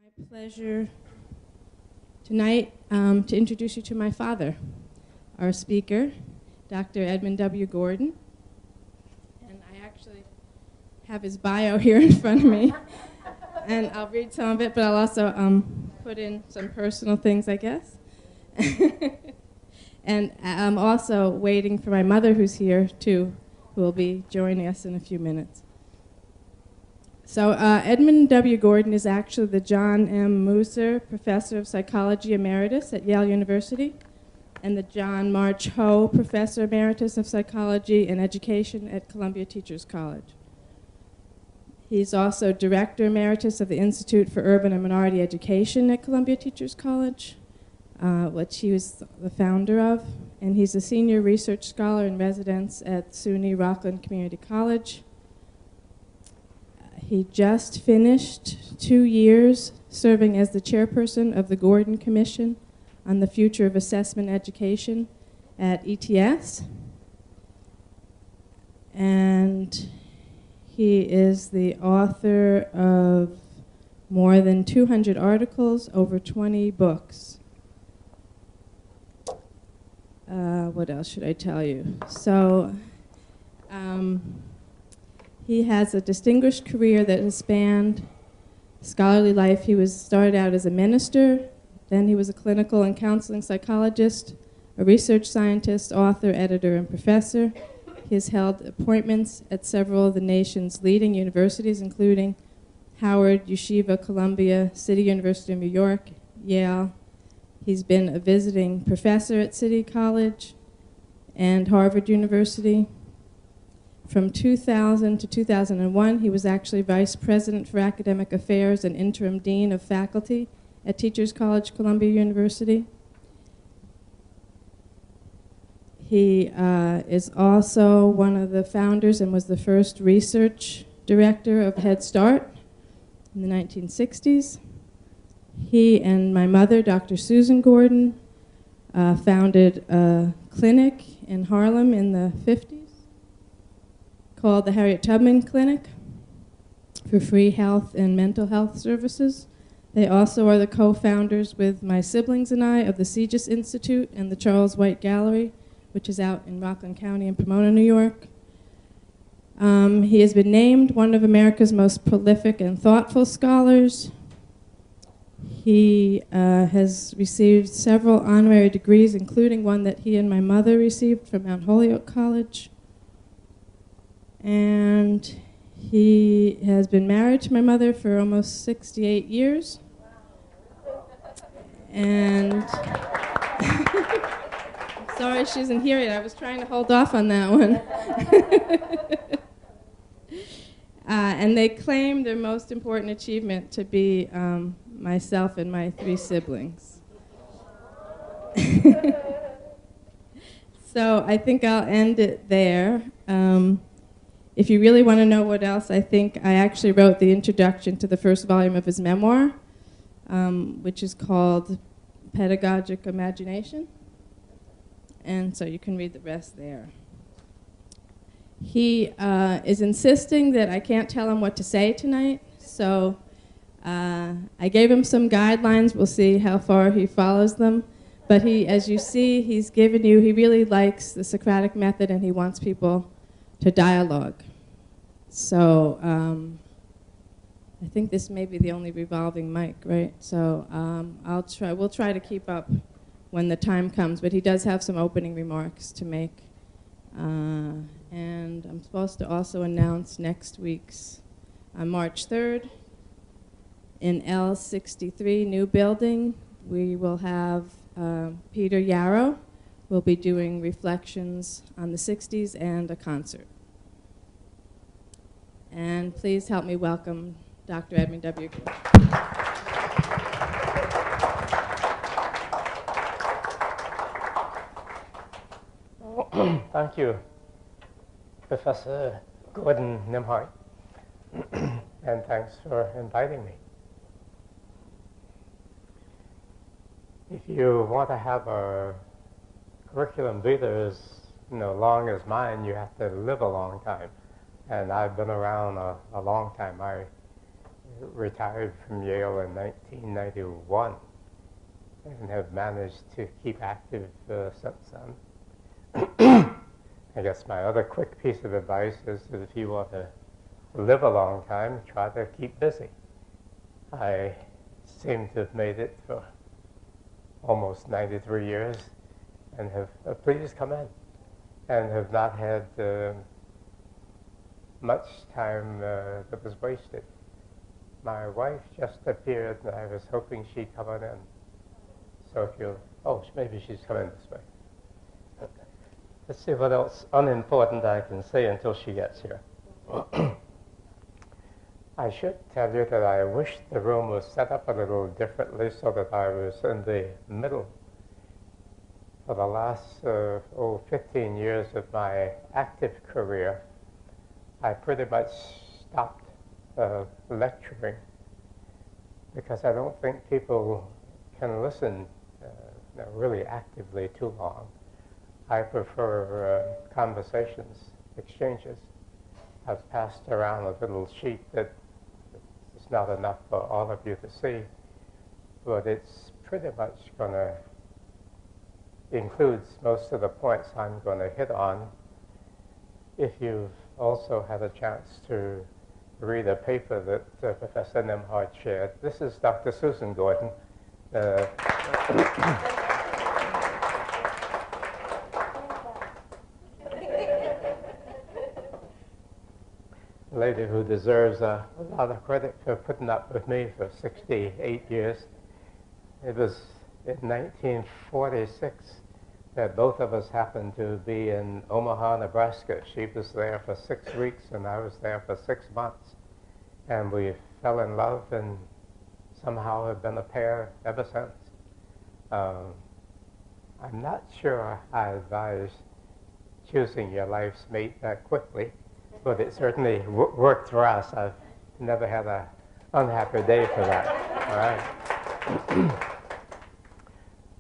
My pleasure tonight to introduce you to my father, our speaker, Dr. Edmund W. Gordon. And I actually have his bio here in front of me. And I'll read some of it, but I'll also put in some personal things, I guess. And I'm also waiting for my mother, who's here, too, who will be joining us in a few minutes. So Edmund W. Gordon is actually the John M. Musser Professor of Psychology Emeritus at Yale University and the John March Ho Professor Emeritus of Psychology and Education at Columbia Teachers College. He's also Director Emeritus of the Institute for Urban and Minority Education at Columbia Teachers College, which he was the founder of, and he's a Senior Research Scholar in Residence at SUNY Rockland Community College. He just finished 2 years serving as the chairperson of the Gordon Commission on the Future of Assessment Education at ETS. And he is the author of more than 200 articles, over 20 books. What else should I tell you? So, he has a distinguished career that has spanned scholarly life. He started out as a minister, then he was a clinical and counseling psychologist, a research scientist, author, editor, and professor. He has held appointments at several of the nation's leading universities, including Howard, Yeshiva, Columbia, City University of New York, Yale. He's been a visiting professor at City College and Harvard University. From 2000 to 2001, he was actually Vice President for Academic Affairs and Interim Dean of Faculty at Teachers College, Columbia University. He is also one of the founders and was the first research director of Head Start in the 1960s. He and my mother, Dr. Susan Gordon, founded a clinic in Harlem in the 50s. Called the Harriet Tubman Clinic for free health and mental health services. They also are the co-founders with my siblings and I of the Segis Institute and the Charles White Gallery, which is out in Rockland County in Pomona, New York. He has been named one of America's most prolific and thoughtful scholars. He has received several honorary degrees, including one that he and my mother received from Mount Holyoke College. And he has been married to my mother for almost 68 years. And sorry she isn't here yet. I was trying to hold off on that one. And they claim their most important achievement to be myself and my 3 siblings. So I think I'll end it there. If you really want to know what else, I think I actually wrote the introduction to the first volume of his memoir, which is called Pedagogic Imagination. And so you can read the rest there. He is insisting that I can't tell him what to say tonight, so I gave him some guidelines. We'll see how far he follows them. But as you see, he really likes the Socratic method, and he wants people to dialogue. So I think this may be the only revolving mic, right? So we'll try to keep up when the time comes, but he does have some opening remarks to make. And I'm supposed to also announce next week's, on March 3rd, in L63 new building, we will have Peter Yarrow will be doing reflections on the 60s and a concert. And please help me welcome Dr. Edmund W. Thank you, Professor Gordon Nimhart, and thanks for inviting me. If you want to have a curriculum that is long as mine, you have to live a long time. And I've been around a long time. I retired from Yale in 1991 and have managed to keep active since then. I guess my other quick piece of advice is that if you want to live a long time, try to keep busy. I seem to have made it for almost 93 years and have, please come in, and have not had much time that was wasted. My wife just appeared and I was hoping she'd come on in. So if you, oh, maybe she's coming this way. Let's see what else unimportant I can say until she gets here. I should tell you that I wish the room was set up a little differently so that I was in the middle. For the last 15 years of my active career, I pretty much stopped lecturing because I don't think people can listen really actively too long. I prefer conversations, exchanges. I've passed around a little sheet that is not enough for all of you to see, but it's pretty much going to includes most of the points I'm going to hit on. If you've also had a chance to read a paper that Professor Nemhard shared, this is Dr. Susan Gordon. Lady who deserves a lot of credit for putting up with me for 68 years. It was in 1946 that both of us happened to be in Omaha, Nebraska. She was there for 6 weeks and I was there for 6 months. And we fell in love and somehow have been a pair ever since. I'm not sure I advise choosing your life's mate that quickly, but it certainly worked for us. I've never had an unhappy day for that. All right.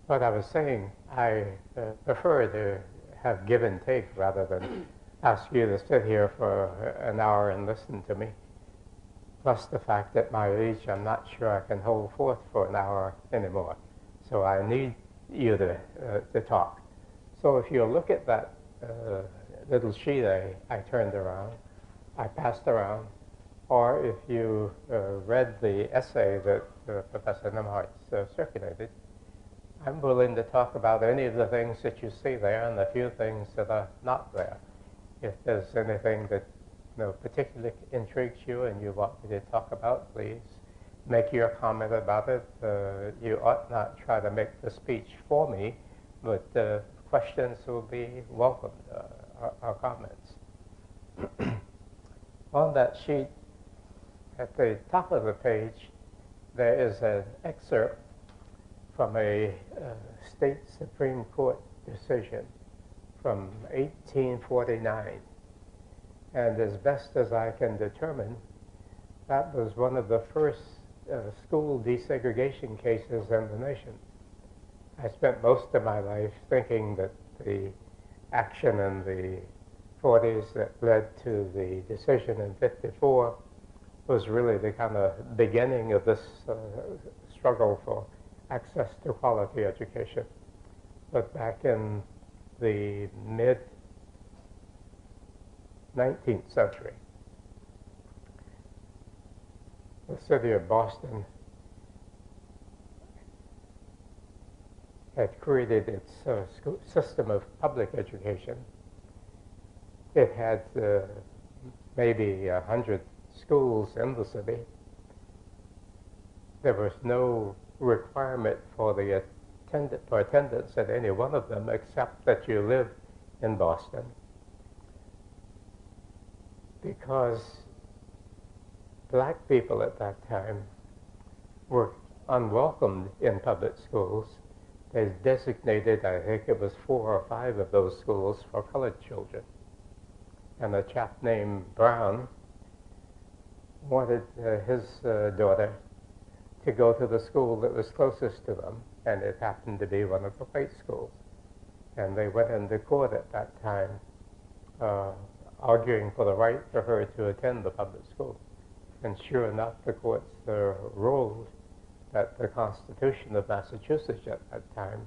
But I was saying, I prefer to have give and take rather than ask you to sit here for an hour and listen to me. Plus the fact that my age, I'm not sure I can hold forth for an hour anymore. So I need you to talk. So if you look at that little sheet I turned around, I passed around, or if you read the essay that Professor Nemhard circulated, I'm willing to talk about any of the things that you see there and the few things that are not there. If there's anything that particularly intrigues you and you want me to talk about, please make your comment about it. You ought not try to make the speech for me, but questions will be welcomed, or comments. On that sheet, at the top of the page, there is an excerpt from a state Supreme Court decision from 1849. And as best as I can determine, that was one of the first school desegregation cases in the nation. I spent most of my life thinking that the action in the 40s that led to the decision in 54 was really the kind of beginning of this struggle for access to quality education. But back in the mid-19th century, the city of Boston had created its system of public education. It had maybe 100 schools in the city. There was no requirement for the attendance at any one of them except that you live in Boston. Because black people at that time were unwelcomed in public schools, they designated, I think it was 4 or 5 of those schools for colored children. And a chap named Brown wanted his daughter to go to the school that was closest to them, and it happened to be one of the white schools. And they went into court at that time arguing for the right for her to attend the public school. And sure enough, the courts ruled that the Constitution of Massachusetts at that time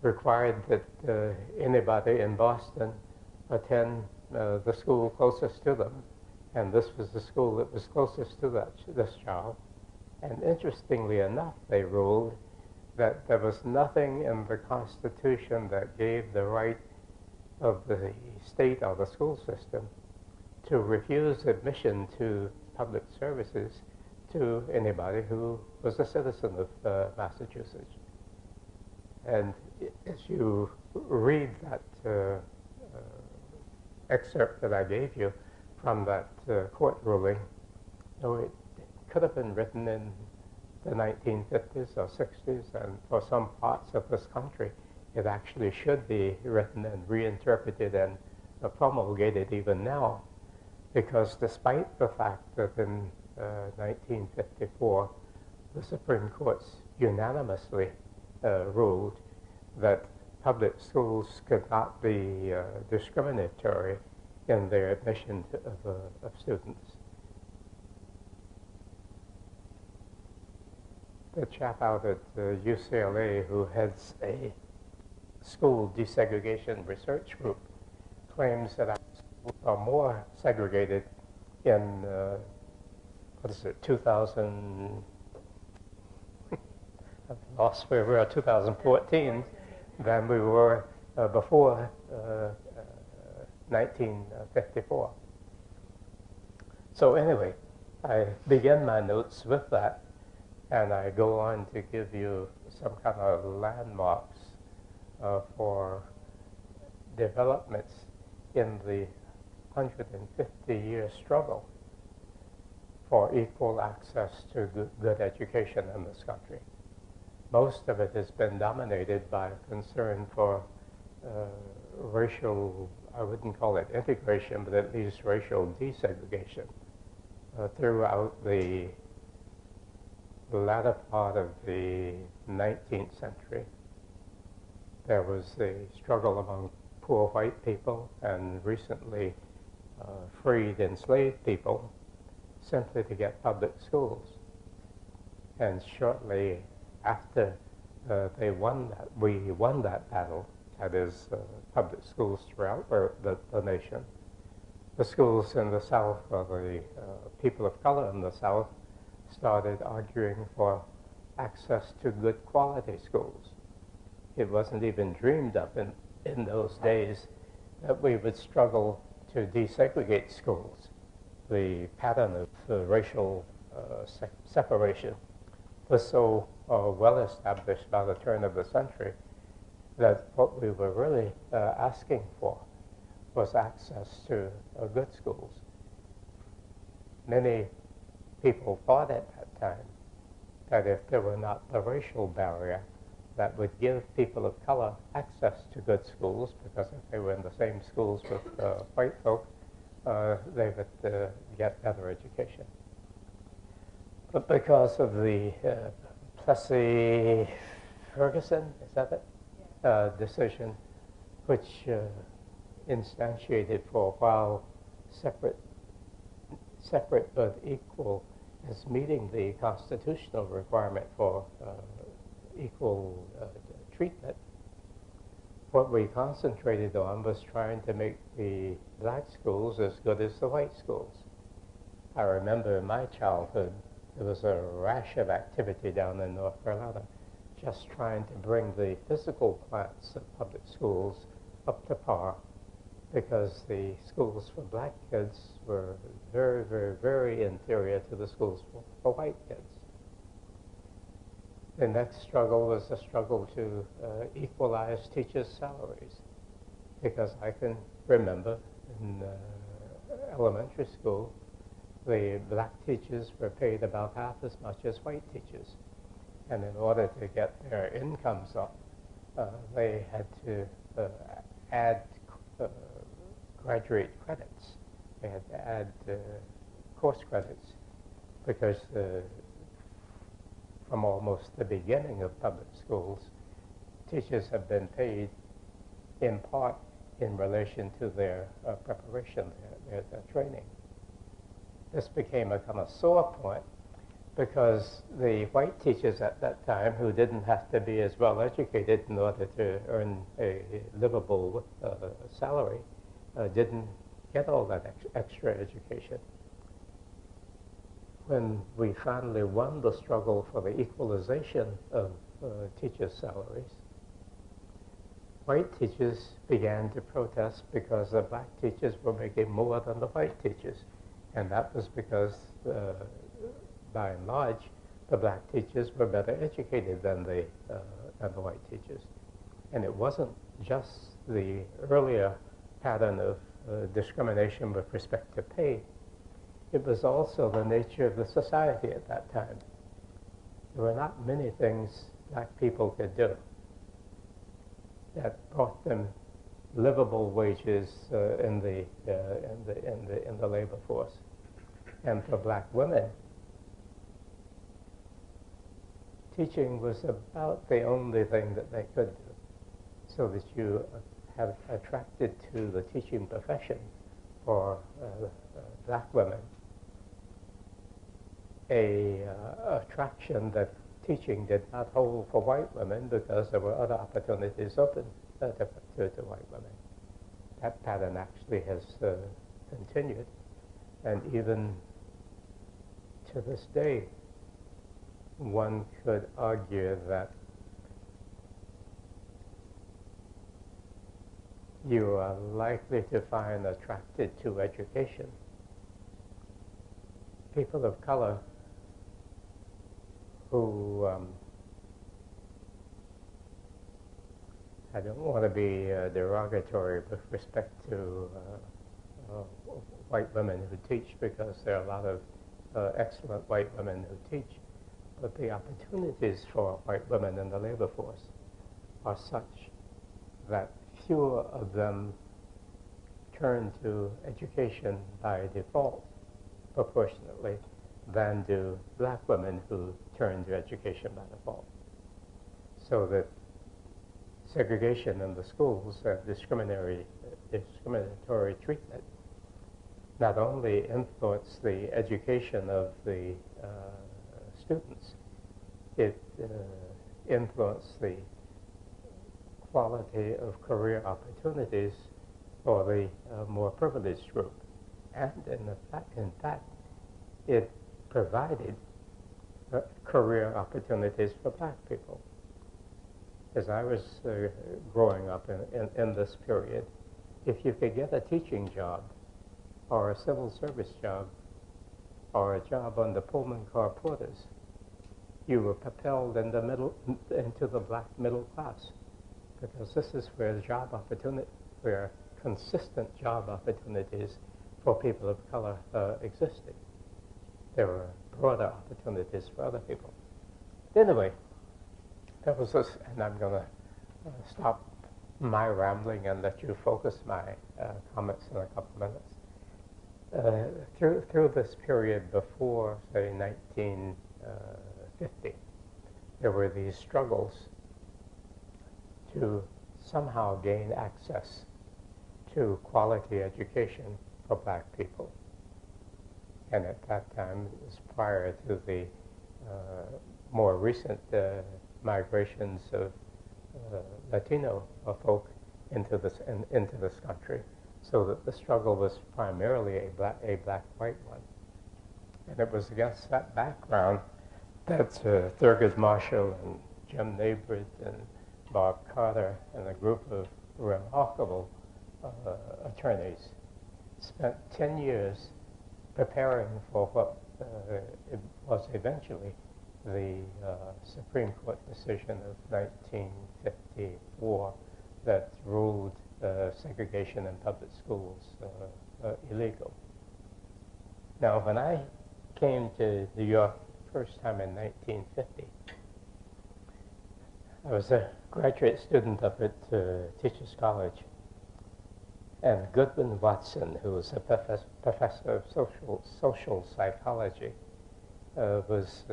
required that anybody in Boston attend the school closest to them. And this was the school that was closest to this child. And interestingly enough, they ruled that there was nothing in the Constitution that gave the right of the state or the school system to refuse admission to public services to anybody who was a citizen of Massachusetts. And as you read that excerpt that I gave you from that court ruling, it could have been written in the 1950s or 60s, and for some parts of this country, it actually should be written and reinterpreted and promulgated even now, because despite the fact that in 1954, the Supreme Court unanimously ruled that public schools could not be discriminatory in their admission of students. The chap out at UCLA who heads a school desegregation research group claims that our schools are more segregated in, 2000, I've lost where we were, 2014, than we were before 1954. So anyway, I begin my notes with that, and I go on to give you some kind of landmarks for developments in the 150-year struggle for equal access to good education in this country. Most of it has been dominated by concern for racial, I wouldn't call it integration, but at least racial desegregation throughout the latter part of the 19th century. There was a struggle among poor white people and recently freed enslaved people simply to get public schools. And shortly after we won that battle, that is public schools throughout the nation, the schools in the South, or the people of color in the South, started arguing for access to good quality schools. It wasn't even dreamed of in those days that we would struggle to desegregate schools. The pattern of racial separation was so well established by the turn of the century that what we were really asking for was access to good schools. Many people thought at that time that if there were not the racial barrier that would give people of color access to good schools, because if they were in the same schools with white folk, they would get better education. But because of the Plessy-Ferguson, is that it? Decision, which instantiated for a while separate but equal as meeting the constitutional requirement for equal treatment. What we concentrated on was trying to make the black schools as good as the white schools. I remember in my childhood, there was a rash of activity down in North Carolina, just trying to bring the physical plants of public schools up to par, because the schools for black kids were very, very, very inferior to the schools for white kids. The next struggle was the struggle to equalize teachers' salaries, because I can remember in elementary school, the black teachers were paid about half as much as white teachers. And in order to get their incomes up, they had to add graduate credits. They had to add course credits, because from almost the beginning of public schools, teachers have been paid in part in relation to their preparation, their training. this became a kind of sore point because the white teachers at that time, who didn't have to be as well educated in order to earn a livable salary, didn't get all that extra education. When we finally won the struggle for the equalization of teachers' salaries, white teachers began to protest because the black teachers were making more than the white teachers. And that was because, by and large, the black teachers were better educated than the white teachers. And it wasn't just the earlier pattern of discrimination with respect to pay. It was also the nature of the society at that time. There were not many things black people could do that brought them livable wages in the labor force. And for black women, teaching was about the only thing that they could do, so that you have attracted to the teaching profession for black women a attraction that teaching did not hold for white women, because there were other opportunities open to white women. That pattern actually has continued, and even to this day, one could argue that you are likely to find attracted to education people of color who, I don't want to be derogatory with respect to white women who teach, because there are a lot of excellent white women who teach, but the opportunities for white women in the labor force are such that fewer of them turn to education by default proportionately than do black women who turn to education by default. So that segregation in the schools, discriminatory treatment, not only influence the education of the students, it influenced the quality of career opportunities for the more privileged group. And in fact, it provided career opportunities for black people. As I was growing up in this period, if you could get a teaching job or a civil service job or a job on the Pullman car porters, you were propelled into the black middle class, because this is where where consistent job opportunities for people of color existed. There were broader opportunities for other people. Anyway, that was this, and I'm going to stop my rambling and let you focus my comments in a couple minutes. Through this period before, say, 1950, there were these struggles to somehow gain access to quality education for black people. And at that time, it was prior to the more recent migrations of Latino folk into this country, so that the struggle was primarily a black-white one. And it was against that background that Thurgood Marshall and Jim Nabrit and Bob Carter and a group of remarkable attorneys spent 10 years preparing for what it was eventually the Supreme Court decision of 1954 that ruled segregation in public schools illegal. Now, when I came to New York first time in 1950, I was a graduate student up at Teachers College, and Goodwin Watson, who was a professor of social psychology, was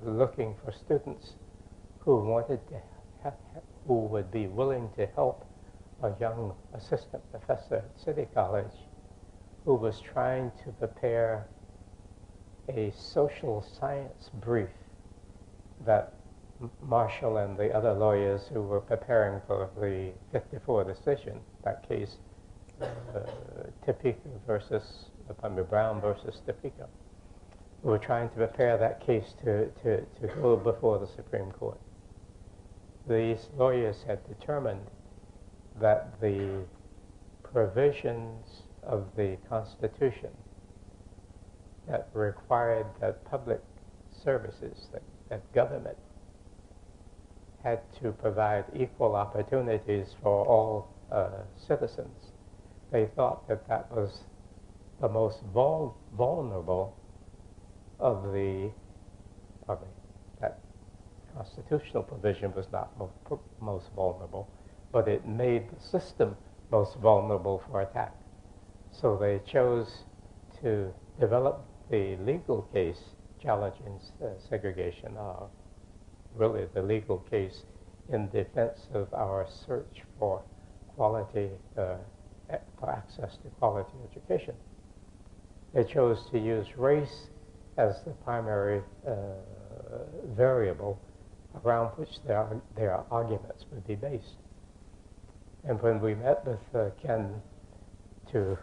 looking for students who wanted to who would be willing to help a young assistant professor at City College who was trying to prepare a social science brief that Marshall and the other lawyers who were preparing for the 54 decision, that case, Topeka versus, Brown versus Topeka, who were trying to prepare that case to go before the Supreme Court. These lawyers had determined that the provisions of the Constitution that required that public services, that government had to provide equal opportunities for all citizens. They thought that that was the most vulnerable of that constitutional provision was not most vulnerable, but it made the system most vulnerable for attack. So they chose to develop the legal case challenging segregation, really the legal case in defense of our search for quality, for access to quality education. They chose to use race as the primary variable around which their arguments would be based. And when we met with Ken to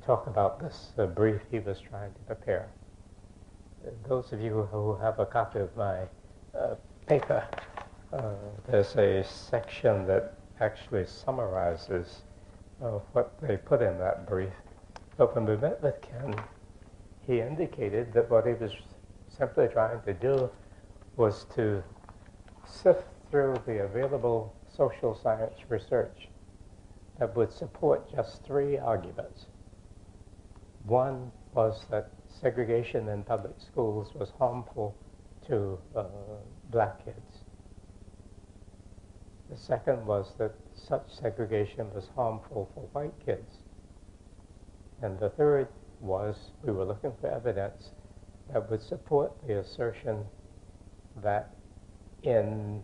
talk about this brief he was trying to prepare, those of you who have a copy of my paper, there's a section that actually summarizes what they put in that brief. But when we met with Ken, he indicated that what he was simply trying to do was to sift through the available social science research that would support just three arguments. One was that segregation in public schools was harmful to black kids. The second was that such segregation was harmful for white kids. And the third was we were looking for evidence that would support the assertion that in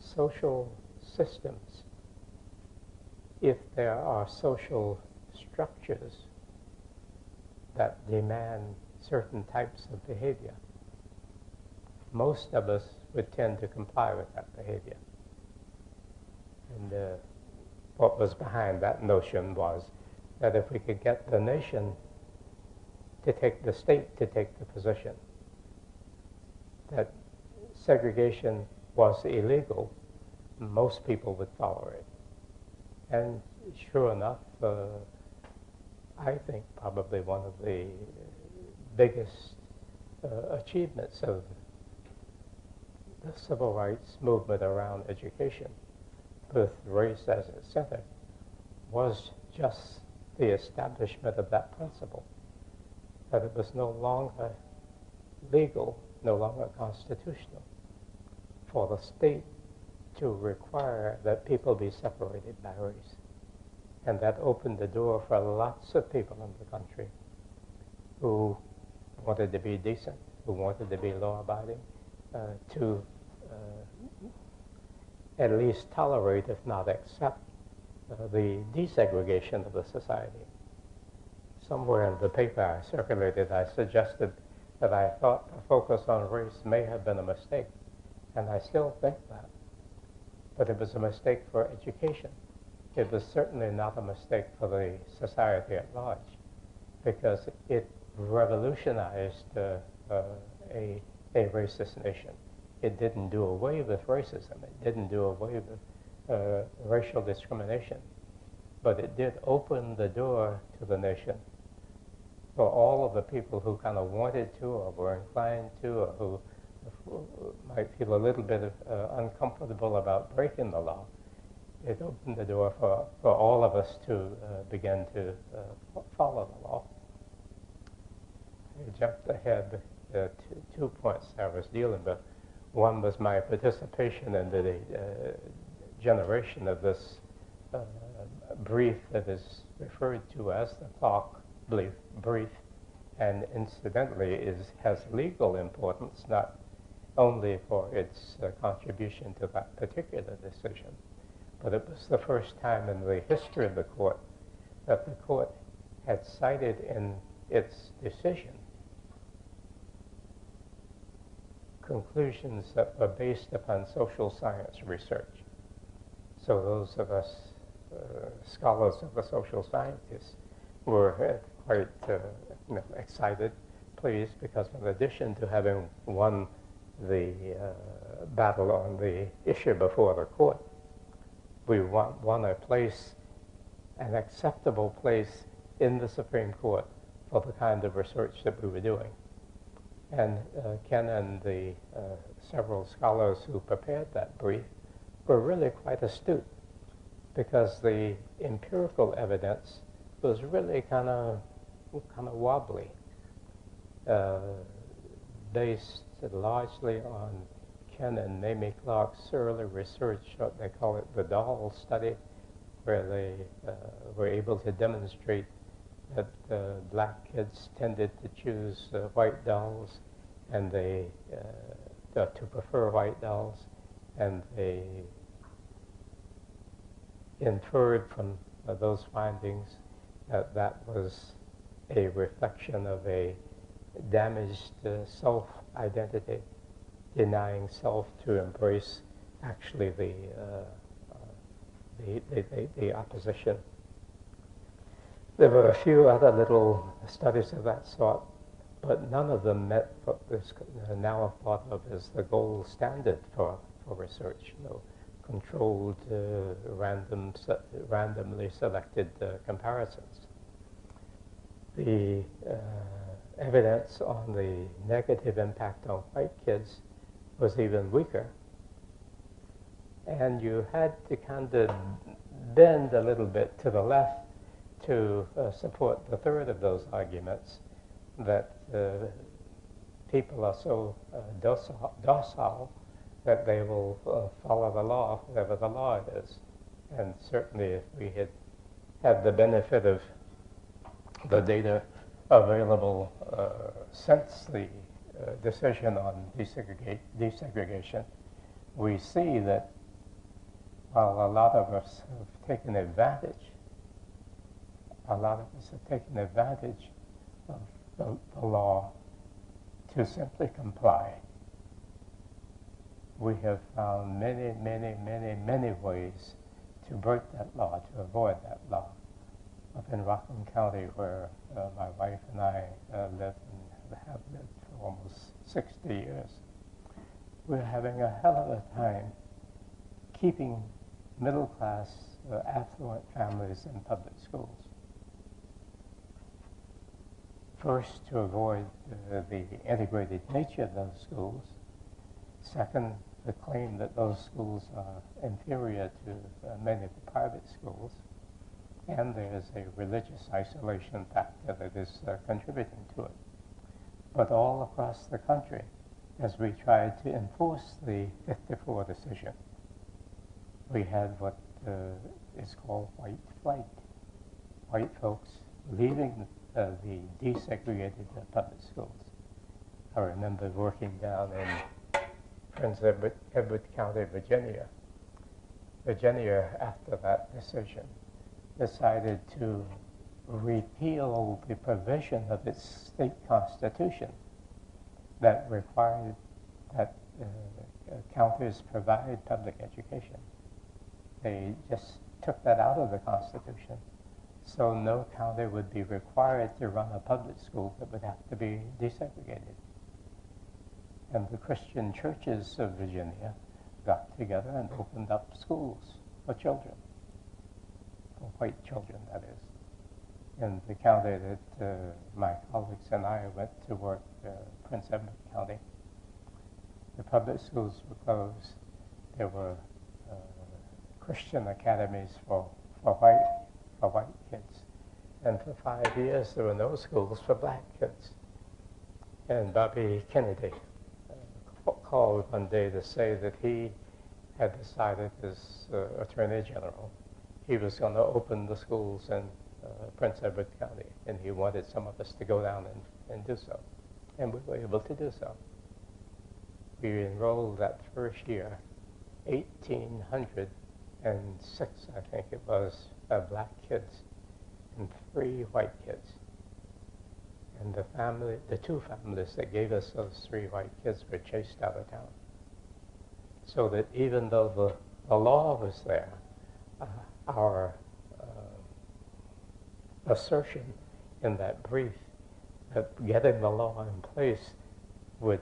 social systems, if there are social structures that demand certain types of behavior, most of us would tend to comply with that behavior. And what was behind that notion was that if we could get the nation to take the state to take the position that segregation was illegal, most people would follow it. And sure enough, I think probably one of the biggest achievements of the civil rights movement around education, with race as its center, was just the establishment of that principle, that it was no longer legal, no longer constitutional for the state to require that people be separated by race. And that opened the door for lots of people in the country who wanted to be decent, who wanted to be law-abiding, to at least tolerate, if not accept, the desegregation of the society. Somewhere in the paper I circulated, I suggested that I thought the focus on race may have been a mistake, and I still think that. But it was a mistake for education. It was certainly not a mistake for the society at large, because it revolutionized a racist nation. It didn't do away with racism. It didn't do away with racial discrimination. But it did open the door to the nation for all of the people who kind of wanted to or were inclined to or who might feel a little bit uncomfortable about breaking the law. It opened the door for all of us to begin to follow the law. I jumped ahead to 2 points I was dealing with. One was my participation in the generation of this brief that is referred to as the Clark brief, and incidentally has legal importance, not only for its contribution to that particular decision, but it was the first time in the history of the court that the court had cited in its decision conclusions that were based upon social science research. So those of us scholars of the social sciences were quite excited, pleased, because in addition to having won the battle on the issue before the court, we won a place, an acceptable place in the Supreme Court for the kind of research that we were doing. And Ken and the several scholars who prepared that brief were really quite astute, because the empirical evidence was really kind of wobbly, based largely on Ken and Mamie Clark's early research, what they call it the doll study, where they were able to demonstrate that black kids tended to choose white dolls, and they to prefer white dolls, and they inferred from those findings that that was a reflection of a damaged self-identity, denying self to embrace actually the opposition. There were a few other little studies of that sort, but none of them met what is now thought of as the gold standard for research. Controlled, randomly selected comparisons. The evidence on the negative impact on white kids was even weaker, and you had to kind of bend a little bit to the left to support the third of those arguments, that people are so docile that they will follow the law, whatever the law is. And certainly if we had the benefit of the data available since the decision on desegregation, we see that while a lot of us have taken advantage of the law to simply comply, we have found many, many, many, many ways to break that law, to avoid that law. Up in Rockland County, where my wife and I live and have lived for almost 60 years, we're having a hell of a time keeping middle-class, affluent families in public schools. First, to avoid the integrated nature of those schools. Second, the claim that those schools are inferior to many of the private schools. And there's a religious isolation factor that is contributing to it. But all across the country, as we tried to enforce the 54 decision, we had what is called white flight. White folks leaving the desegregated public schools. I remember working down in Prince Edward County, Virginia. Virginia, after that decision, decided to repeal the provision of its state constitution that required that counties provide public education. They just took that out of the Constitution, so no county would be required to run a public school that would have to be desegregated. And the Christian churches of Virginia got together and opened up schools for children, for white children, that is. In the county that my colleagues and I went to work, Prince Edward County, the public schools were closed. There were Christian academies for white kids. And for 5 years, there were no schools for black kids. And Bobby Kennedy called one day to say that he had decided as Attorney General he was going to open the schools in Prince Edward County, and he wanted some of us to go down and do so. And we were able to do so. We enrolled that first year 1,806, I think it was, black kids and 3 white kids. And the 2 families that gave us those 3 white kids were chased out of town. So that even though the law was there, our assertion in that brief that getting the law in place would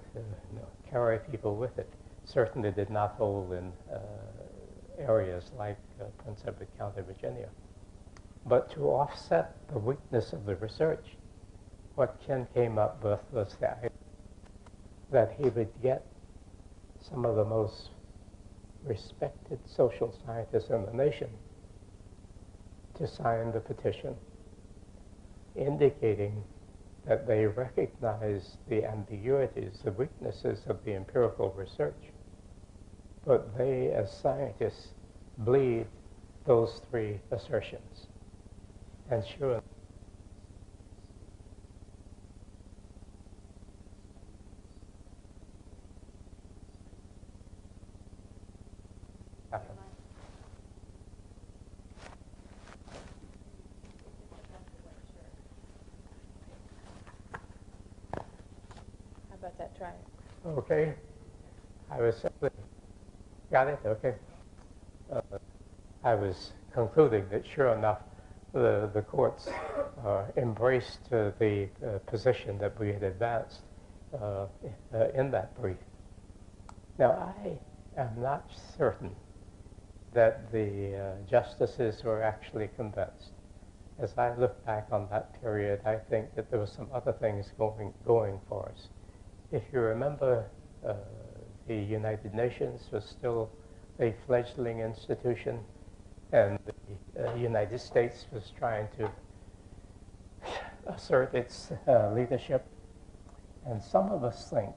carry people with it certainly did not hold in areas like Prince Edward County, Virginia. But to offset the weakness of the research, what Ken came up with was the idea that he would get some of the most respected social scientists in the nation to sign the petition, indicating that they recognize the ambiguities, the weaknesses of the empirical research, but they, as scientists, believe those 3 assertions. And sure, That try. okay. I was simply, got it? Okay. I was concluding that sure enough, the courts embraced the position that we had advanced in that brief. Now, I am not certain that the justices were actually convinced. As I look back on that period, I think that there were some other things going for us. If you remember, the United Nations was still a fledgling institution, and the United States was trying to assert its leadership. And some of us think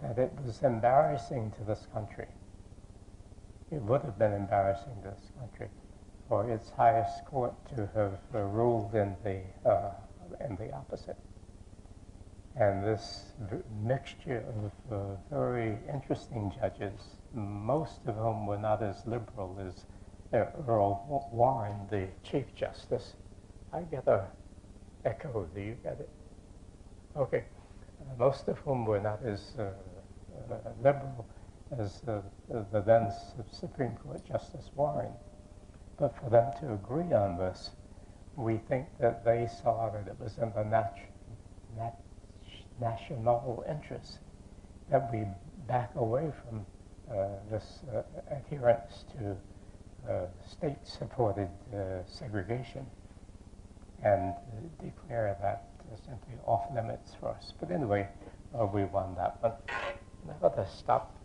that it was embarrassing to this country. It would have been embarrassing to this country for its highest court to have ruled in the opposite. And this mixture of very interesting judges, most of whom were not as liberal as Earl Warren, the Chief Justice. I get an echo. Do you get it? Okay. Most of whom were not as liberal as the then Supreme Court Justice Warren. But for them to agree on this, we think that they saw that it was in the national interest that we back away from this adherence to state-supported segregation and declare that simply off limits for us. But anyway, we won that one. I ought to stop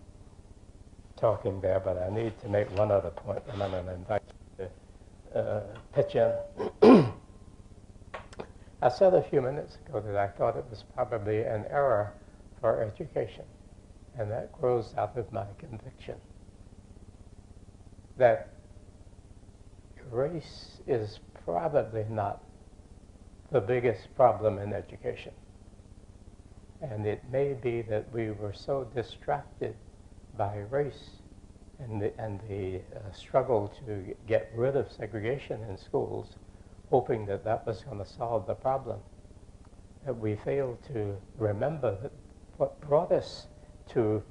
talking there, but I need to make one other point, and I'm going to invite you to pitch in. I said a few minutes ago that I thought it was probably an error for education, and that grows out of my conviction that race is probably not the biggest problem in education. And it may be that we were so distracted by race and the struggle to get rid of segregation in schools, hoping that that was going to solve the problem, that we failed to remember that what brought us to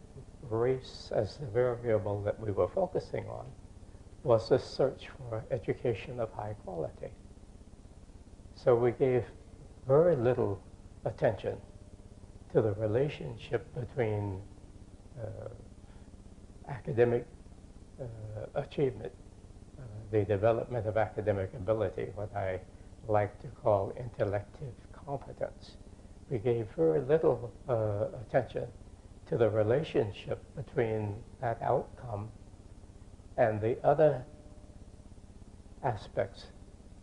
race as the variable that we were focusing on was the search for education of high quality. So we gave very little attention to the relationship between academic achievement, the development of academic ability, what I like to call intellective competence. We gave very little attention to the relationship between that outcome and the other aspects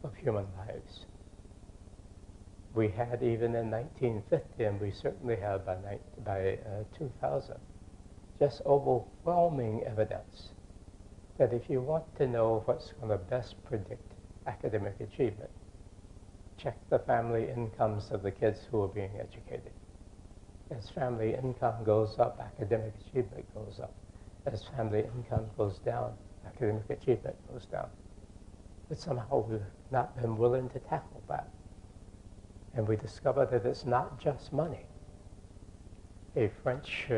of human lives. We had even in 1950, and we certainly have by 2000, just overwhelming evidence that if you want to know what's going to best predict academic achievement, check the family incomes of the kids who are being educated. As family income goes up, academic achievement goes up. As family income goes down, academic achievement goes down. But somehow we've not been willing to tackle that. And we discovered that it's not just money. A French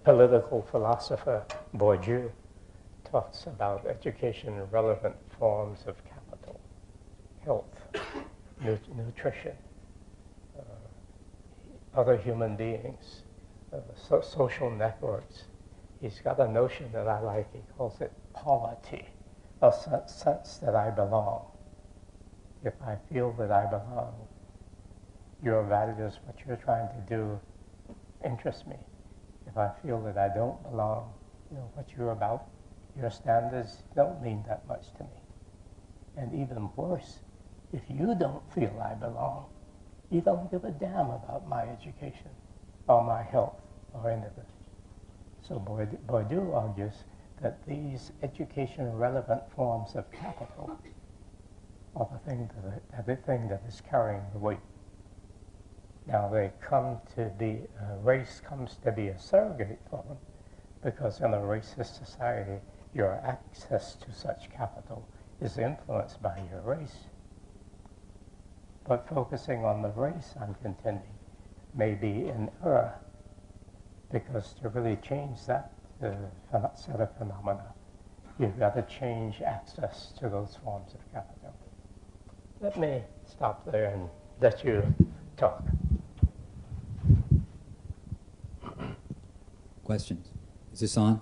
political philosopher, Bourdieu, talks about education in relevant forms of capital, health, nutrition, other human beings, social networks. He's got a notion that I like. He calls it polity, a sense that I belong. If I feel that I belong, your values, what you're trying to do, interests me. If I feel that I don't belong, what you're about, your standards don't mean that much to me. And even worse, if you don't feel I belong, you don't give a damn about my education or my health or anything. So Bourdieu argues that these education-relevant forms of capital are the thing that is carrying the weight. Now race comes to be a surrogate for them, because in a racist society, your access to such capital is influenced by your race. But focusing on the race, I'm contending, may be an error, because to really change that set of phenomena, you've got to change access to those forms of capital. Let me stop there and let you talk. Questions? Is this on?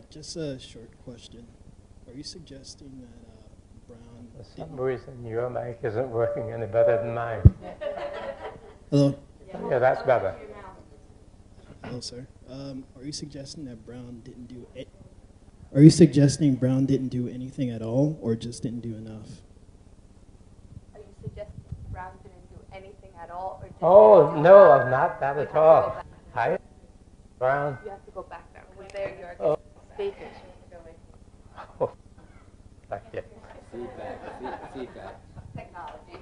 Just a short question. Are you suggesting that Brown... For some reason, your mic isn't working any better than mine. Hello? Yeah, that's better. Hello, sir. Are you suggesting that Brown didn't do it? Are you suggesting Brown didn't do anything at all, or just didn't do enough? Are you suggesting Brown didn't do anything at all, or just No, not that at all. Hi, Brown. You have to go back there. Because there you are speaking. Oh, thank you. Feedback. Technology.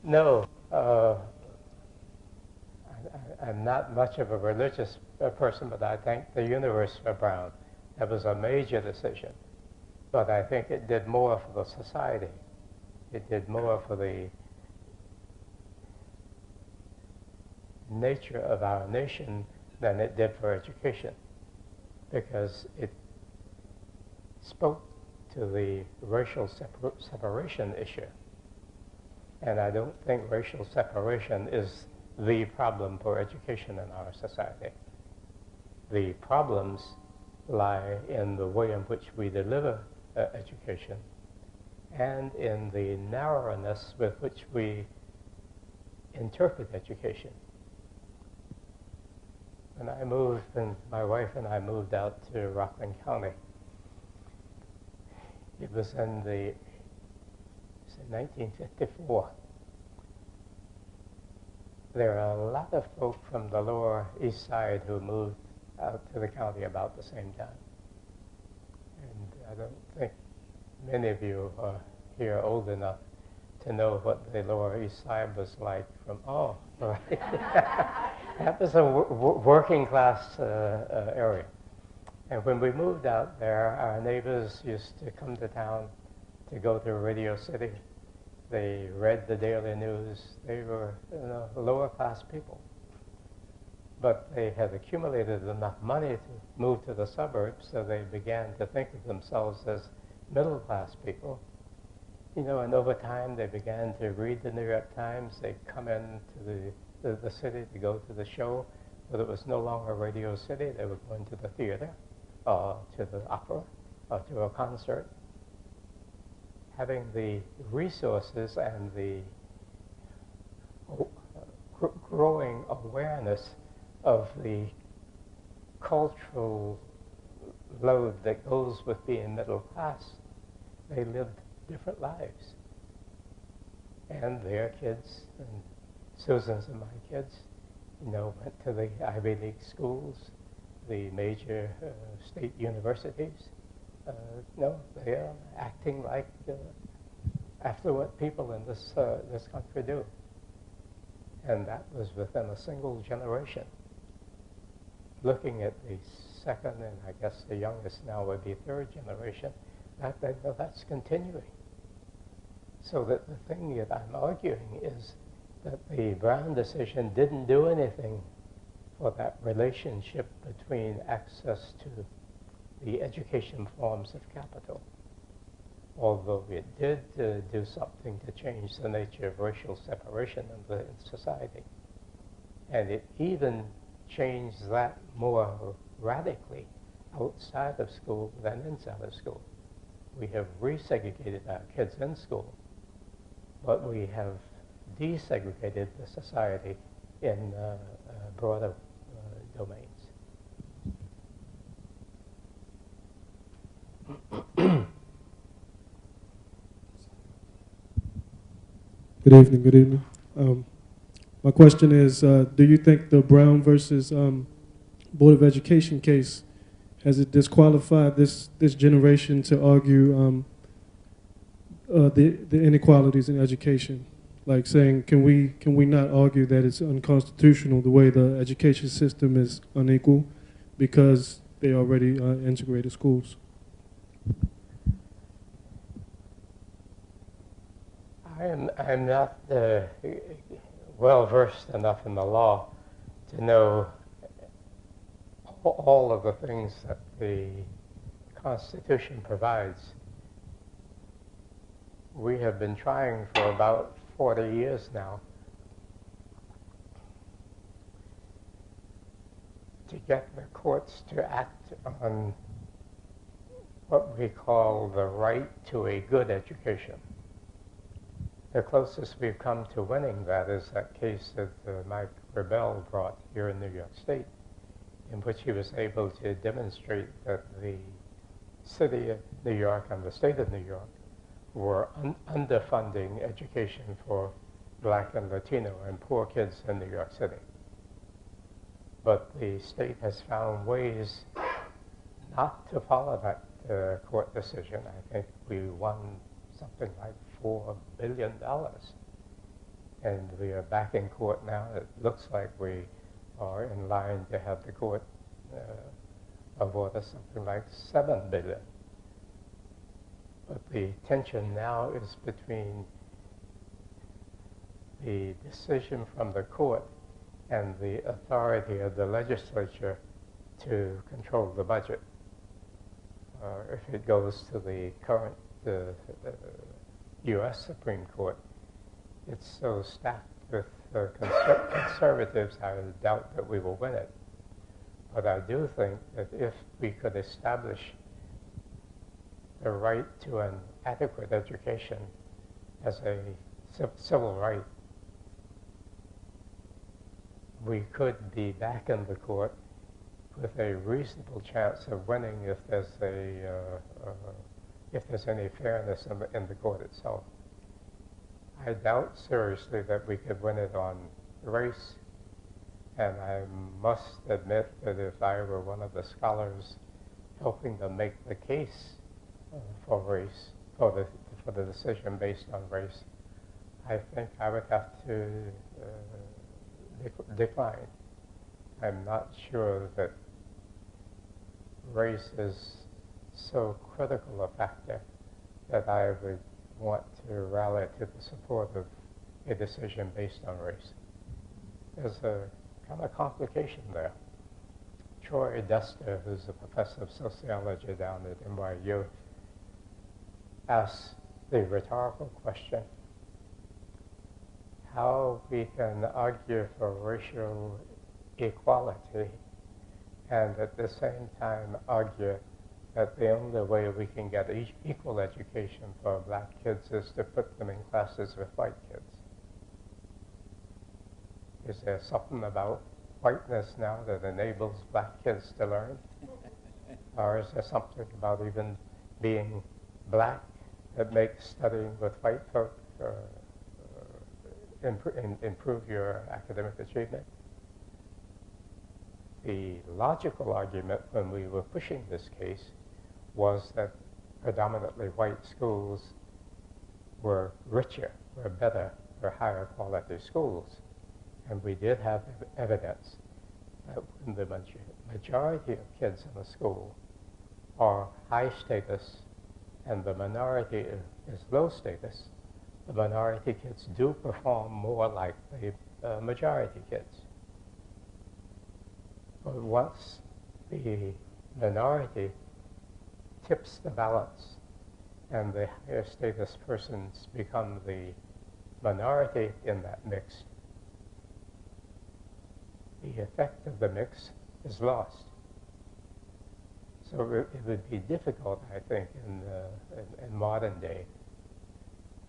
No, I'm not much of a religious person, but I thank the universe for Brown. That was a major decision. But I think it did more for the society. It did more for the nature of our nation than it did for education, because it spoke to the racial separation issue. And I don't think racial separation is the problem for education in our society. The problems lie in the way in which we deliver education and in the narrowness with which we interpret education. When I moved, and my wife and I moved out to Rockland County, it was in 1954. There are a lot of folk from the Lower East Side who moved out to the county about the same time. And I don't think many of you are here old enough to know what the Lower East Side was like from, right. That was a working class area. And when we moved out there, our neighbors used to come to town to go to Radio City. They read the daily news. They were lower class people. But they had accumulated enough money to move to the suburbs, so they began to think of themselves as middle class people. And over time they began to read the New York Times. They'd come into the city to go to the show. But it was no longer Radio City. They were going to the theater, or to the opera, or to a concert. Having the resources and the growing awareness of the cultural load that goes with being middle class, they lived different lives. And their kids, and Susan's and my kids, went to the Ivy League schools, the major state universities. They are acting like affluent people in this country do. And that was within a single generation. looking at the second, and I guess the youngest now would be third generation, that's continuing. So that the thing that I'm arguing is that the Brown decision didn't do anything for that relationship between access to the education forms of capital, although it did do something to change the nature of racial separation in society. And it even changed that more radically outside of school than inside of school. We have resegregated our kids in school, but we have desegregated the society in broader domains. Good evening, good evening. My question is, do you think the Brown versus Board of Education case, has it disqualified this generation to argue the inequalities in education? Like saying, can we not argue that it's unconstitutional the way the education system is unequal because they already integrated schools? I'm not well versed enough in the law to know all of the things that the Constitution provides. We have been trying for about 40 years now to get the courts to act on what we call the right to a good education. The closest we've come to winning that is that case that Mike Rebel brought here in New York State, in which he was able to demonstrate that the city of New York and the state of New York were underfunding education for Black and Latino and poor kids in New York City. But the state has found ways not to follow that court decision. I think we won something like $4 billion. And we are back in court now. It looks like we are in line to have the court award us something like $7 billion. But the tension now is between the decision from the court and the authority of the legislature to control the budget. If it goes to the current U.S. Supreme Court, it's so stacked with conservatives, I doubt that we will win it. But I do think that if we could establish the right to an adequate education as a civil right, we could be back in the court with a reasonable chance of winning if there's any fairness in the court itself. I doubt seriously that we could win it on race, and I must admit that if I were one of the scholars helping to make the case for race, for the decision based on race, I think I would have to decline. I'm not sure that race is so critical a factor that I would want to rally to the support of a decision based on race. There's a kind of complication there. Troy Duster, who's a professor of sociology down at NYU, asked the rhetorical question, how we can argue for racial equality and at the same time argue that the only way we can get equal education for black kids is to put them in classes with white kids. Is there something about whiteness now that enables black kids to learn? Or is there something about even being black that makes studying with white folk improve your academic achievement? The logical argument when we were pushing this case was that predominantly white schools were richer, were better, were higher quality schools. And we did have evidence that when the majority of kids in the school are high status and the minority is low status, the minority kids do perform more like the majority kids. But once the minority tips the balance and the higher status persons become the minority in that mix, the effect of the mix is lost. So it would be difficult, I think, in modern day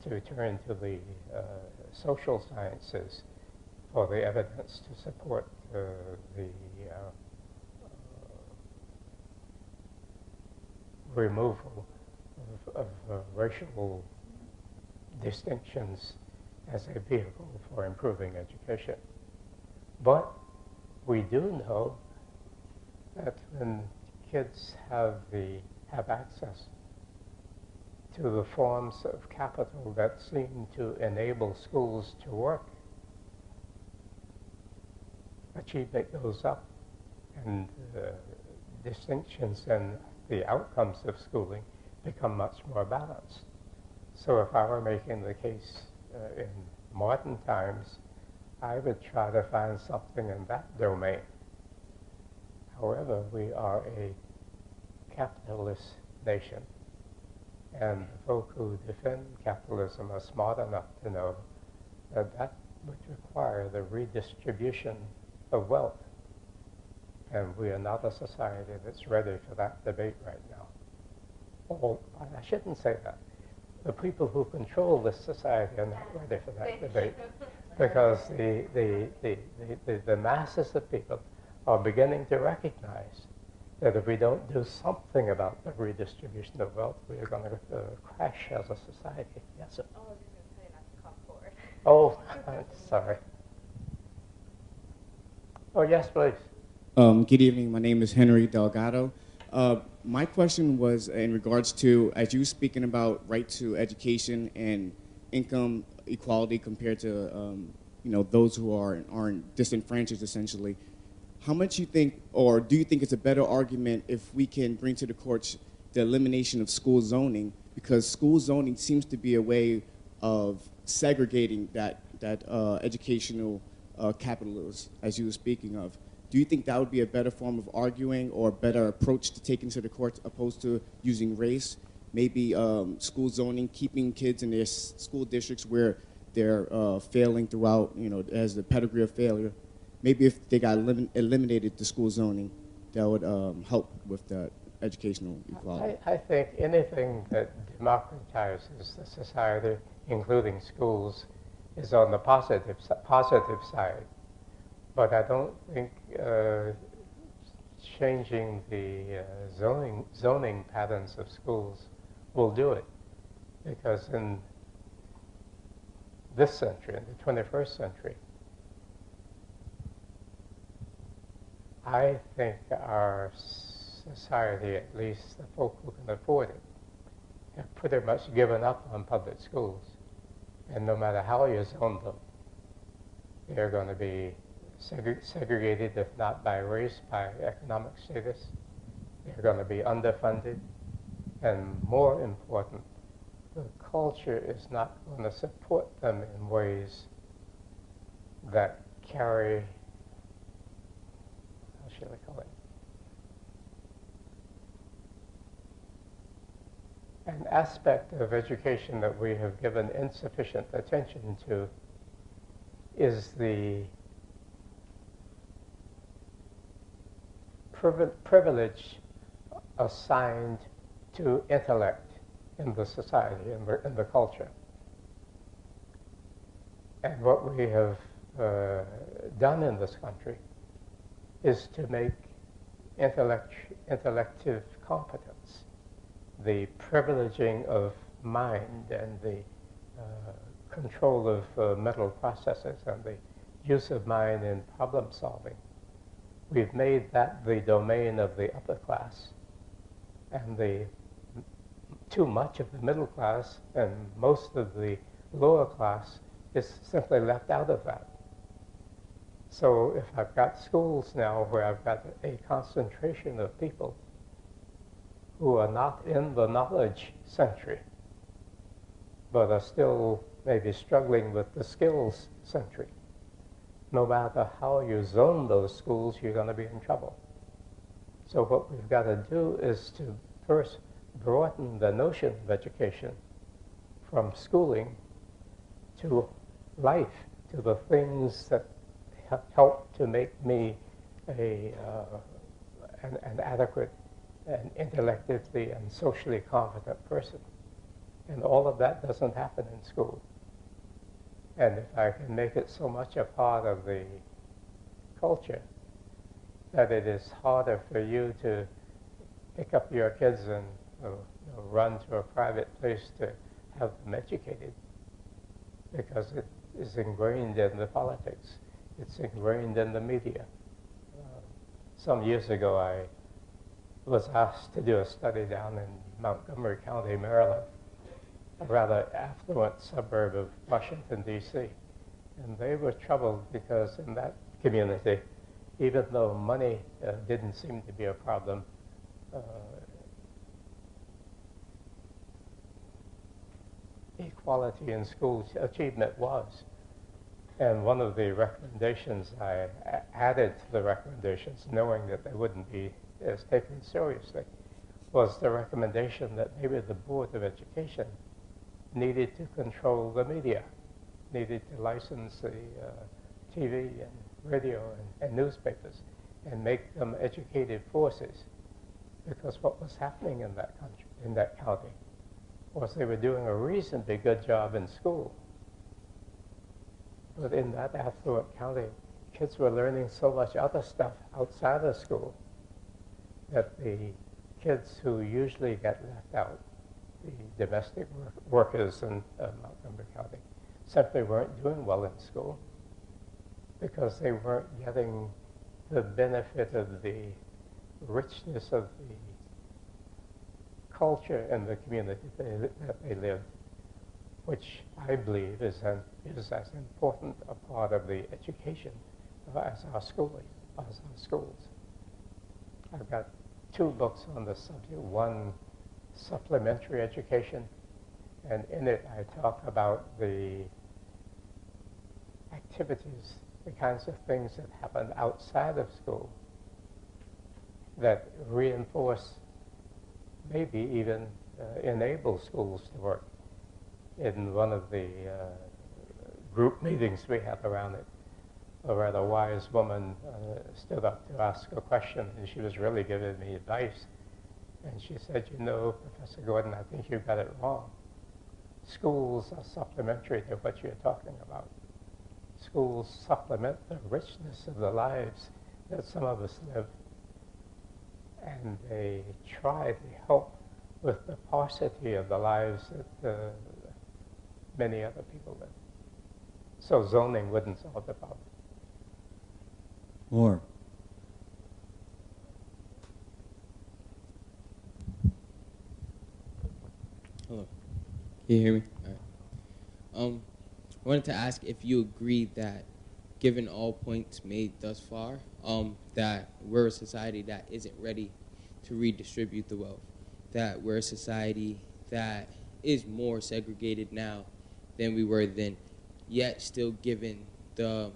to turn to the social sciences for the evidence to support the removal of racial distinctions as a vehicle for improving education. But we do know that when kids have access to the forms of capital that seem to enable schools to work, achievement goes up, and distinctions and the outcomes of schooling become much more balanced. So if I were making the case in modern times, I would try to find something in that domain. However, we are a capitalist nation, and the folk who defend capitalism are smart enough to know that that would require the redistribution of wealth. And we are not a society that's ready for that debate right now. Or, I shouldn't say that. The people who control this society are not ready for that debate, because the masses of people are beginning to recognize that if we don't do something about the redistribution of wealth, we are going to crash as a society. Yes, sir? Oh, I was just going to tell you not to come forward. Oh, I'm sorry. Oh, yes, please. Good evening. My name is Henry Delgado. My question was in regards to, as you were speaking about right to education and income equality compared to, those who aren't disenfranchised, essentially. How much you think, or do you think it's a better argument if we can bring to the courts the elimination of school zoning, because school zoning seems to be a way of segregating that educational capital, as you were speaking of. Do you think that would be a better form of arguing or a better approach to taking to the courts opposed to using race? Maybe school zoning, keeping kids in their school districts where they're failing throughout, as the pedigree of failure. Maybe if they got eliminated the school zoning, that would help with the educational equality. I think anything that democratizes the society, including schools, is on the positive side. But I don't think changing the zoning patterns of schools will do it, because in this century, in the 21st century, I think our society, at least the folk who can afford it, have pretty much given up on public schools. And no matter how you zone them, they're going to be segregated, if not by race, by economic status. They're going to be underfunded. And more important, the culture is not going to support them in ways that carry, how shall I call it, an aspect of education that we have given insufficient attention to is the privilege assigned to intellect in the society, in the culture. And what we have done in this country is to make intellective competence, the privileging of mind and the control of mental processes and the use of mind in problem solving. We've made that the domain of the upper class, and too much of the middle class and most of the lower class is simply left out of that. So if I've got schools now where I've got a concentration of people who are not in the knowledge century, but are still maybe struggling with the skills century, no matter how you zone those schools, you're going to be in trouble. So what we've got to do is to first broaden the notion of education from schooling to life, to the things that help to make me an adequate and intellectually and socially competent person. And all of that doesn't happen in school. And if I can make it so much a part of the culture that it is harder for you to pick up your kids and run to a private place to have them educated, because it is ingrained in the politics. It's ingrained in the media. Some years ago, I was asked to do a study down in Montgomery County, Maryland, a rather affluent suburb of Washington, D.C. And they were troubled because in that community, even though money didn't seem to be a problem, equality in school achievement was. And one of the recommendations I added to the recommendations, knowing that they wouldn't be as taken seriously, was the recommendation that maybe the Board of Education needed to control the media, needed to license the TV and radio and newspapers and make them educated forces. Because what was happening in that country, in that county, was they were doing a reasonably good job in school. But in that affluent county, kids were learning so much other stuff outside of school that the kids who usually get left out, the domestic workers in Montgomery County, simply weren't doing well in school because they weren't getting the benefit of the richness of the culture in the community that they lived, which I believe is as important a part of the education as our schooling, as our schools. I've got 2 books on the subject. One, Supplementary Education, and in it I talk about the activities, the kinds of things that happen outside of school that reinforce, maybe even enable schools to work. In one of the group meetings we had around it, a rather wise woman stood up to ask a question, and she was really giving me advice. And she said, you know, Professor Gordon, I think you got it wrong. Schools are supplementary to what you're talking about. Schools supplement the richness of the lives that some of us live, and they try to help with the paucity of the lives that many other people live. So zoning wouldn't solve the problem. More. Hello. Can you hear me? All right. I wanted to ask if you agree that, given all points made thus far, that we're a society that isn't ready to redistribute the wealth, that we're a society that is more segregated now than we were then, yet still given the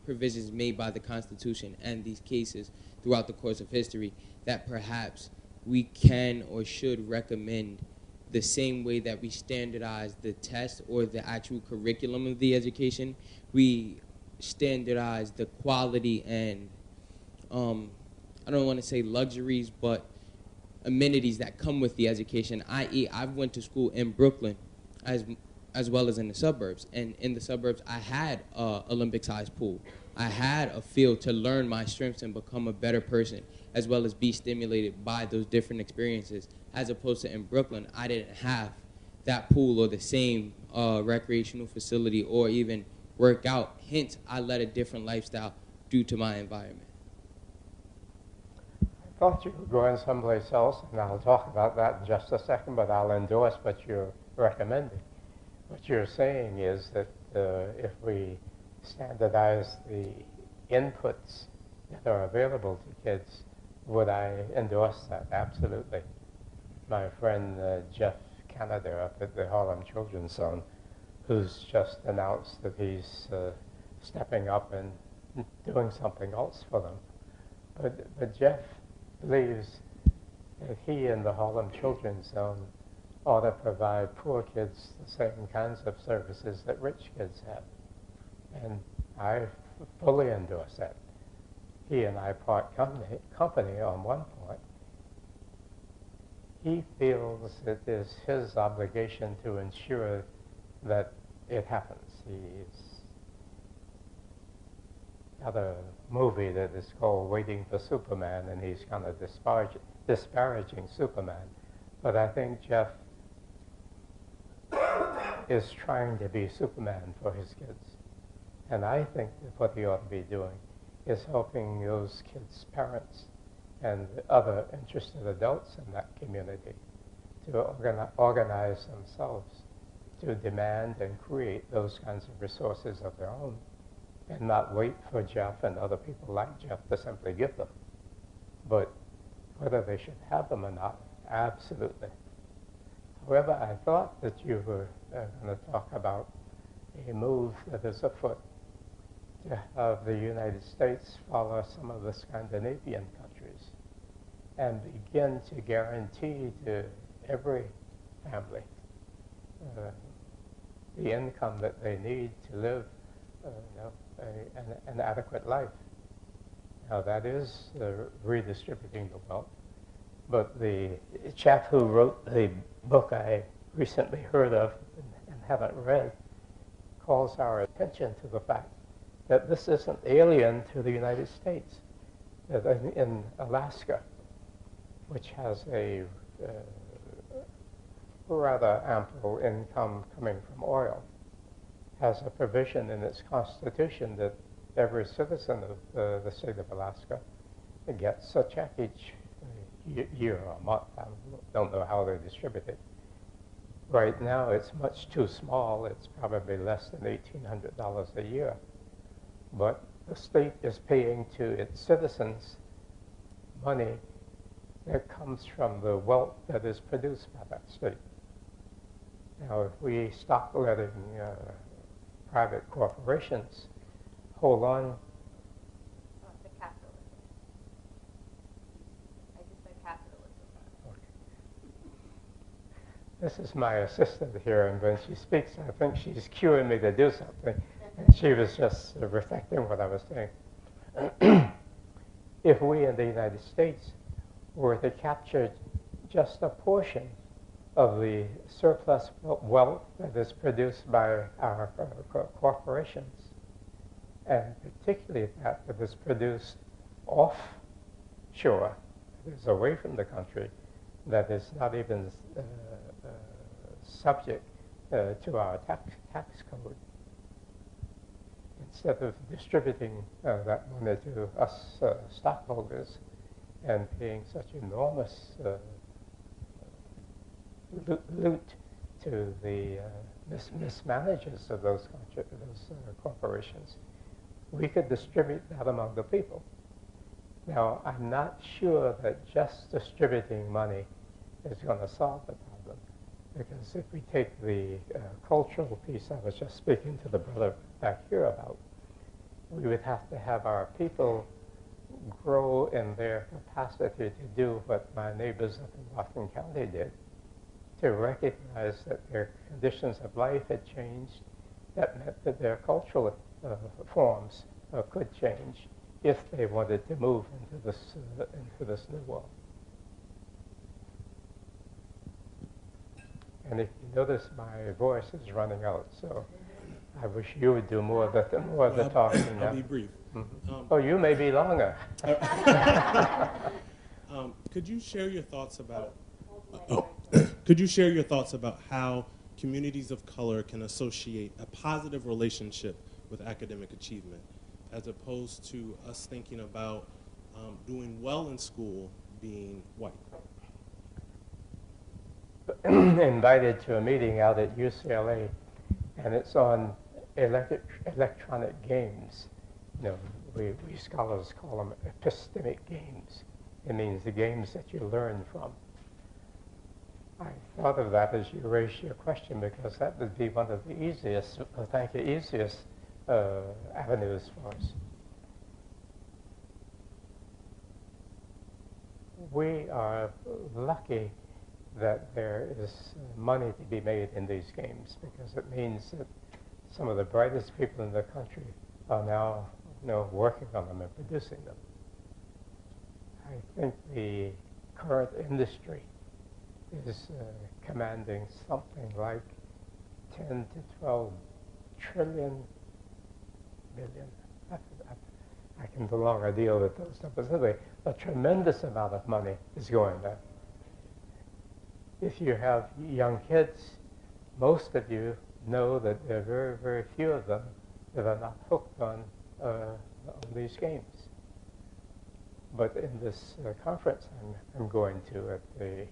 provisions made by the Constitution and these cases throughout the course of history, that perhaps we can or should recommend the same way that we standardize the test or the actual curriculum of the education, we standardize the quality and, I don't want to say luxuries, but amenities that come with the education, i.e. I went to school in Brooklyn as well as in the suburbs. And in the suburbs, I had an Olympic-sized pool. I had a field to learn my strengths and become a better person, as well as be stimulated by those different experiences. As opposed to in Brooklyn, I didn't have that pool or the same recreational facility or even workout. Hence, I led a different lifestyle due to my environment. I thought you were going someplace else, and I'll talk about that in just a second, but I'll endorse what you're recommending. What you're saying is that if we standardize the inputs that are available to kids, would I endorse that? Absolutely. My friend Jeff Canada up at the Harlem Children's Zone, who's just announced that he's stepping up and doing something else for them. But Jeff believes that he and the Harlem Children's Zone ought to provide poor kids the same kinds of services that rich kids have. And I fully endorse that. He and I part company on one point. He feels it is his obligation to ensure that it happens. He's got a movie that is called Waiting for Superman, and he's kind of disparaging Superman. But I think Jeff is trying to be Superman for his kids. And I think that what he ought to be doing is helping those kids' parents and other interested adults in that community to organize themselves to demand and create those kinds of resources of their own, and not wait for Jeff and other people like Jeff to simply give them. But whether they should have them or not, absolutely. However, I thought that you were going to talk about a move that is afoot to have the United States follow some of the Scandinavian countries and begin to guarantee to every family the income that they need to live an adequate life. Now that is redistributing the wealth, but the chap who wrote the book I recently heard of and haven't read calls our attention to the fact that this isn't alien to the United States. That in Alaska, which has a rather ample income coming from oil, has a provision in its constitution that every citizen of the state of Alaska gets a check each year or month. I don't know how they distribute it. Right now, it's much too small. It's probably less than $1,800 a year. But the state is paying to its citizens money that comes from the wealth that is produced by that state. Now, if we stop letting private corporations hold on. The capitalism. I just said capitalism. Okay. This is my assistant here, and when she speaks, I think she's cueing me to do something. And she was just reflecting what I was saying. If we in the United States were to capture just a portion of the surplus wealth that is produced by our corporations, and particularly that is produced offshore, that is away from the country, that is not even subject to our tax code, instead of distributing that money to us stockholders and paying such enormous loot to the mismanagers of those corporations, we could distribute that among the people. Now, I'm not sure that just distributing money is going to solve the problem, because if we take the cultural piece I was just speaking to the brother back here about, we would have to have our people grow in their capacity to do what my neighbors up in Rockland County did, to recognize that their conditions of life had changed. That meant that their cultural forms could change if they wanted to move into this new world. And if you notice, my voice is running out, so I wish you would do more of the talking now. I'll be brief. Mm-hmm. Oh, you may be longer. Could you share your thoughts about? Could you share your thoughts about how communities of color can associate a positive relationship with academic achievement, as opposed to us thinking about doing well in school being white? Invited to a meeting out at UCLA, and it's on electronic games. You know, we scholars call them epistemic games. It means the games that you learn from. I thought of that as you raised your question because that would be one of the easiest, easiest avenues for us. We are lucky that there is money to be made in these games because it means that some of the brightest people in the country are now working on them and producing them. I think the current industry is commanding something like 10 to 12 trillion billion. I can no longer deal with those numbers. Anyway, a tremendous amount of money is going there. If you have young kids, most of you know that there are very, very few of them that are not hooked on these games. But in this conference I'm going to at the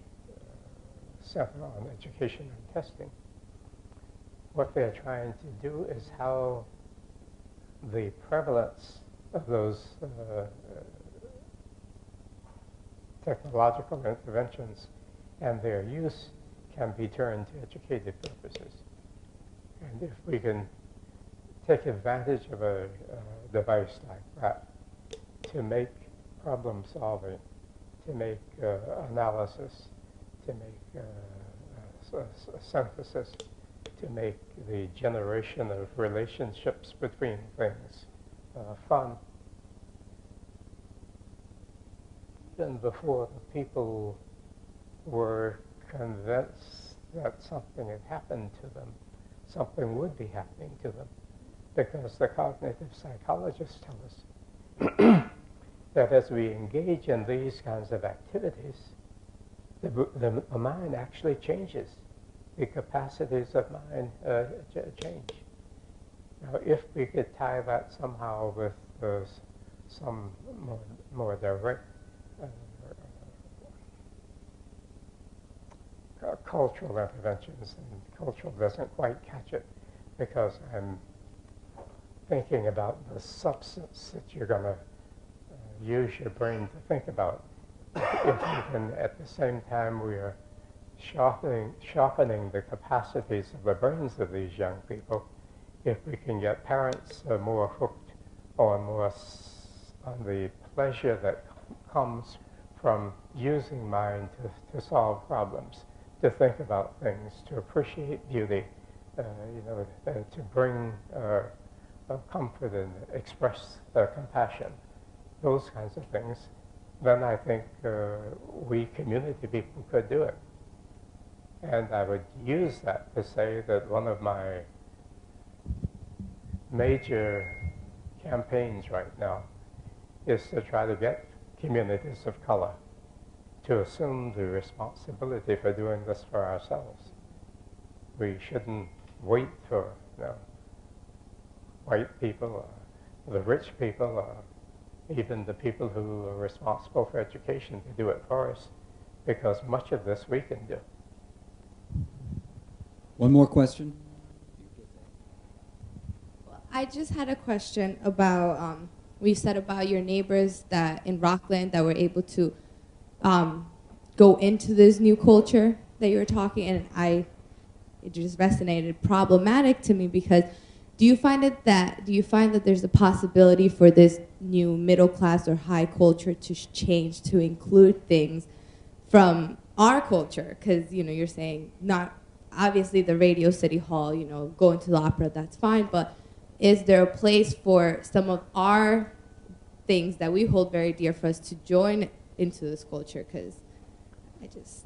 Center on Education and Testing, what they're trying to do is how the prevalence of those technological interventions and their use can be turned to educative purposes. And if we can take advantage of a device like that to make problem solving, to make analysis, to make synthesis, to make the generation of relationships between things fun. Even before the people were convinced that something had happened to them, something would be happening to them, because the cognitive psychologists tell us that as we engage in these kinds of activities, the mind actually changes. The capacities of mind change. Now, if we could tie that somehow with some more direct cultural interventions, and cultural doesn't quite catch it because I'm thinking about the substance that you're going to use your brain to think about. If you can, at the same time, we are sharpening the capacities of the brains of these young people, if we can get parents more hooked on the pleasure that comes from using mind to solve problems, to think about things, to appreciate beauty, to bring comfort and express compassion, those kinds of things, then I think we community people could do it. And I would use that to say that one of my major campaigns right now is to try to get communities of color to assume the responsibility for doing this for ourselves. We shouldn't wait for white people, or the rich people, or even the people who are responsible for education to do it for us, because much of this we can do. One more question. I just had a question about what you said about your neighbors that in Rockland that were able to go into this new culture that you were talking, and it just resonated problematic to me because do you find that there's a possibility for this new middle class or high culture to change to include things from our culture? Because you're saying not obviously the Radio City Hall, going to the opera, that's fine, but is there a place for some of our things that we hold very dear for us to join into this culture? Because I just...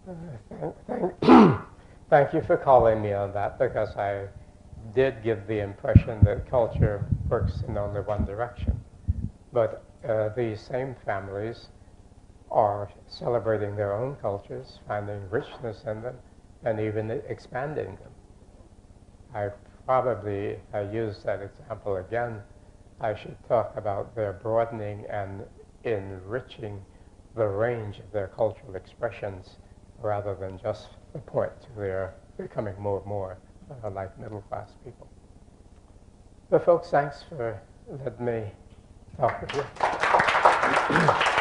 Thank you for calling me on that, because I did give the impression that culture works in only one direction. But these same families are celebrating their own cultures, finding richness in them, and even expanding them. If I use that example again, I should talk about their broadening and enriching the range of their cultural expressions rather than just the point to their becoming more and more like middle-class people. But folks, thanks for letting me talk with you.